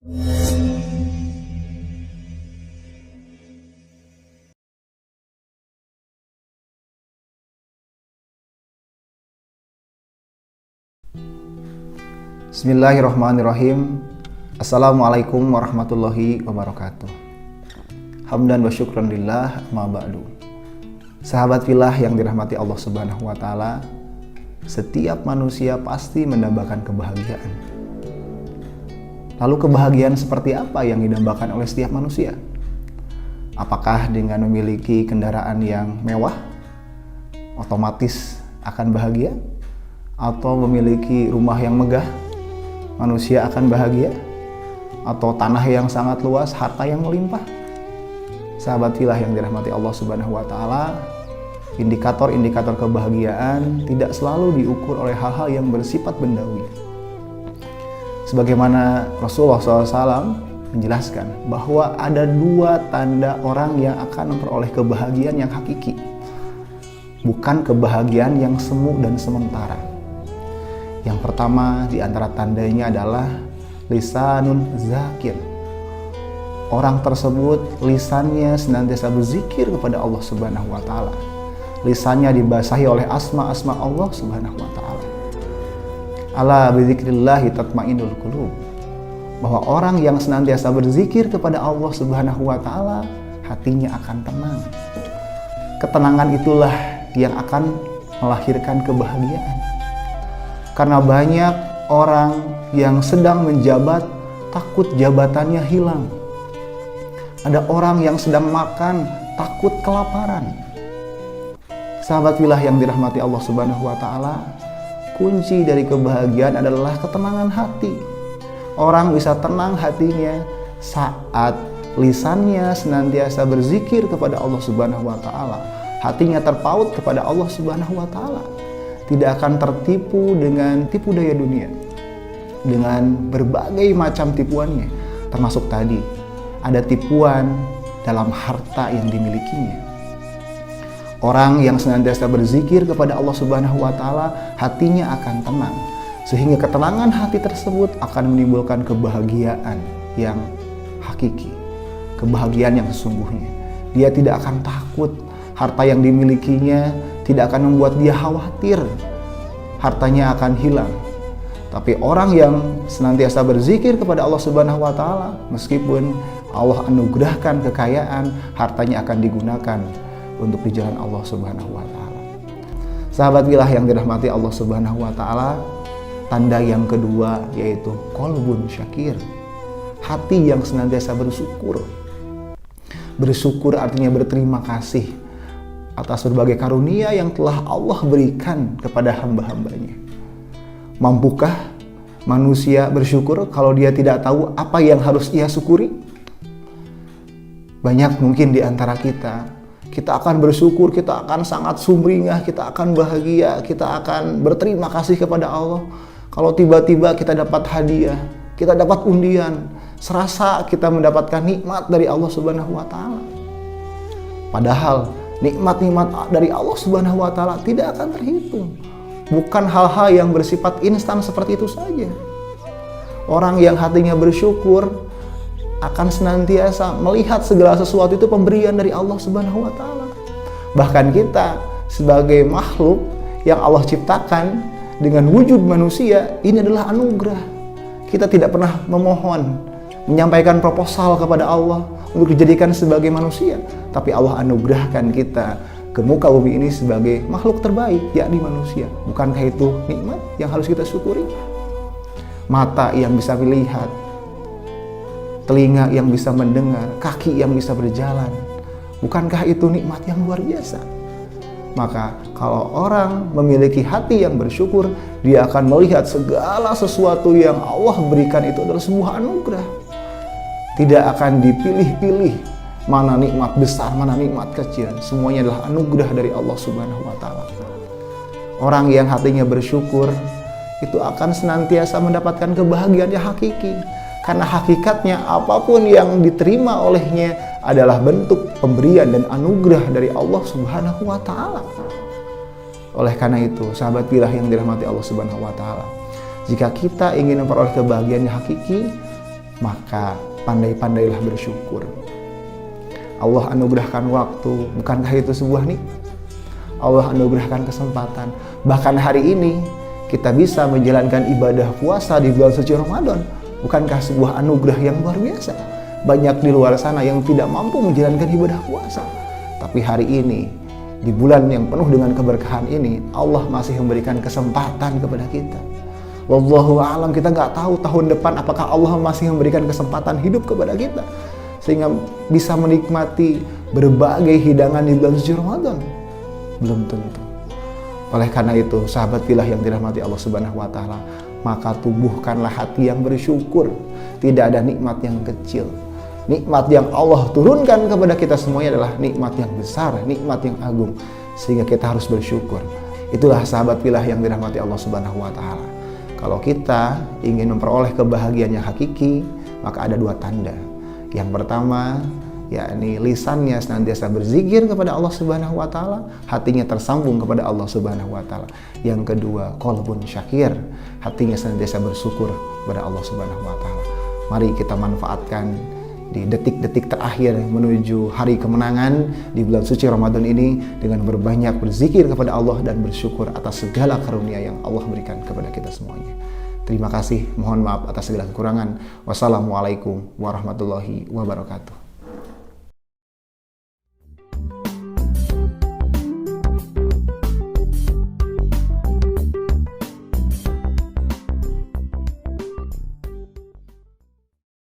Bismillahirrahmanirrahim. Assalamualaikum warahmatullahi wabarakatuh. Hamdan wa syukran lillah, ma ba'du. Sahabat fillah yang dirahmati Allah Subhanahu wa taala, setiap manusia pasti mendambakan kebahagiaan. Lalu kebahagiaan seperti apa yang didambakan oleh setiap manusia? Apakah dengan memiliki kendaraan yang mewah otomatis akan bahagia? Atau memiliki rumah yang megah manusia akan bahagia? Atau tanah yang sangat luas, harta yang melimpah? Sahabat filah yang dirahmati Allah Subhanahu wa taala, indikator-indikator kebahagiaan tidak selalu diukur oleh hal-hal yang bersifat bendawi. Sebagaimana Rasulullah SAW menjelaskan bahwa ada dua tanda orang yang akan memperoleh kebahagiaan yang hakiki, bukan kebahagiaan yang semu dan sementara. Yang pertama di antara tandanya adalah lisanun zakir. Orang tersebut lisannya senantiasa berzikir kepada Allah Subhanahu wa taala. Lisannya dibasahi oleh asma-asma Allah Subhanahu wa taala. Ala bizikrillah tatmainnul qulub. Bahwa orang yang senantiasa berzikir kepada Allah Subhanahu wa taala, hatinya akan tenang. Ketenangan itulah yang akan melahirkan kebahagiaan. Karena banyak orang yang sedang menjabat takut jabatannya hilang. Ada orang yang sedang makan takut kelaparan. Sahabat filah yang dirahmati Allah Subhanahu wa taala, kunci dari kebahagiaan adalah ketenangan hati. Orang bisa tenang hatinya saat lisannya senantiasa berzikir kepada Allah Subhanahu wa taala. Hatinya terpaut kepada Allah Subhanahu wa taala. Tidak akan tertipu dengan tipu daya dunia, dengan berbagai macam tipuannya, termasuk tadi ada tipuan dalam harta yang dimilikinya. Orang yang senantiasa berzikir kepada Allah Subhanahu wa taala, hatinya akan tenang, sehingga ketenangan hati tersebut akan menimbulkan kebahagiaan yang hakiki, kebahagiaan yang sesungguhnya. Dia tidak akan takut, harta yang dimilikinya tidak akan membuat dia khawatir hartanya akan hilang. Tapi orang yang senantiasa berzikir kepada Allah Subhanahu wa taala, meskipun Allah anugerahkan kekayaan, hartanya akan digunakan untuk di jalan Allah Subhanahu wa taala. Sahabat filah yang dirahmati Allah Subhanahu wa taala, tanda yang kedua yaitu qalbun syakir. Hati yang senantiasa bersyukur. Bersyukur artinya berterima kasih atas berbagai karunia yang telah Allah berikan kepada hamba-hambanya. Mampukah manusia bersyukur kalau dia tidak tahu apa yang harus ia syukuri? Banyak mungkin di antara kita akan bersyukur, kita akan sangat sumringah, kita akan bahagia, kita akan berterima kasih kepada Allah kalau tiba-tiba kita dapat hadiah, kita dapat undian, serasa kita mendapatkan nikmat dari Allah Subhanahu wa taala. Padahal nikmat-nikmat dari Allah Subhanahu wa taala tidak akan terhitung. Bukan hal-hal yang bersifat instan seperti itu saja. Orang yang hatinya bersyukur akan senantiasa melihat segala sesuatu itu pemberian dari Allah Subhanahu wa taala. Bahkan kita sebagai makhluk yang Allah ciptakan dengan wujud manusia, ini adalah anugerah. Kita tidak pernah memohon, menyampaikan proposal kepada Allah untuk dijadikan sebagai manusia, tapi Allah anugerahkan kita ke muka bumi ini sebagai makhluk terbaik, yakni manusia. Bukankah itu nikmat yang harus kita syukuri? Mata yang bisa melihat, telinga yang bisa mendengar, kaki yang bisa berjalan. Bukankah itu nikmat yang luar biasa? Maka kalau orang memiliki hati yang bersyukur, dia akan melihat segala sesuatu yang Allah berikan itu adalah sebuah anugerah. Tidak akan dipilih-pilih mana nikmat besar, mana nikmat kecil. Semuanya adalah anugerah dari Allah Subhanahu wa taala. Orang yang hatinya bersyukur itu akan senantiasa mendapatkan kebahagiaan yang hakiki. Karena hakikatnya apapun yang diterima olehnya adalah bentuk pemberian dan anugerah dari Allah Subhanahu wa taala. Oleh karena itu, sahabat filah yang dirahmati Allah Subhanahu wa taala, jika kita ingin memperoleh kebahagiaan yang hakiki, maka pandai-pandailah bersyukur. Allah anugerahkan waktu, bukankah itu sebuah nikmat? Allah anugerahkan kesempatan. Bahkan hari ini kita bisa menjalankan ibadah puasa di bulan suci Ramadan. Bukankah sebuah anugerah yang luar biasa? Banyak di luar sana yang tidak mampu menjalankan ibadah puasa. Tapi hari ini, di bulan yang penuh dengan keberkahan ini, Allah masih memberikan kesempatan kepada kita. Wallahu a'lam, kita nggak tahu tahun depan apakah Allah masih memberikan kesempatan hidup kepada kita sehingga bisa menikmati berbagai hidangan di bulan suci Ramadan. Belum tentu. Oleh karena itu, sahabat pilih yang dirahmati Allah Subhanahu wa taala, maka tumbuhkanlah hati yang bersyukur. Tidak ada nikmat yang kecil. Nikmat yang Allah turunkan kepada kita semuanya adalah nikmat yang besar, nikmat yang agung, sehingga kita harus bersyukur. Itulah sahabat pilih yang dirahmati Allah Subhanahu wa taala. Kalau kita ingin memperoleh kebahagiaan yang hakiki, maka ada dua tanda. Yang pertama, yakni lisannya senantiasa berzikir kepada Allah Subhanahu wa taala, hatinya tersambung kepada Allah Subhanahu wa taala. Yang kedua, qalbun syakir, hatinya senantiasa bersyukur kepada Allah Subhanahu wa taala. Mari kita manfaatkan di detik-detik terakhir menuju hari kemenangan di bulan suci Ramadan ini dengan berbanyak berzikir kepada Allah dan bersyukur atas segala karunia yang Allah berikan kepada kita semuanya. Terima kasih, mohon maaf atas segala kekurangan. Wassalamualaikum warahmatullahi wabarakatuh.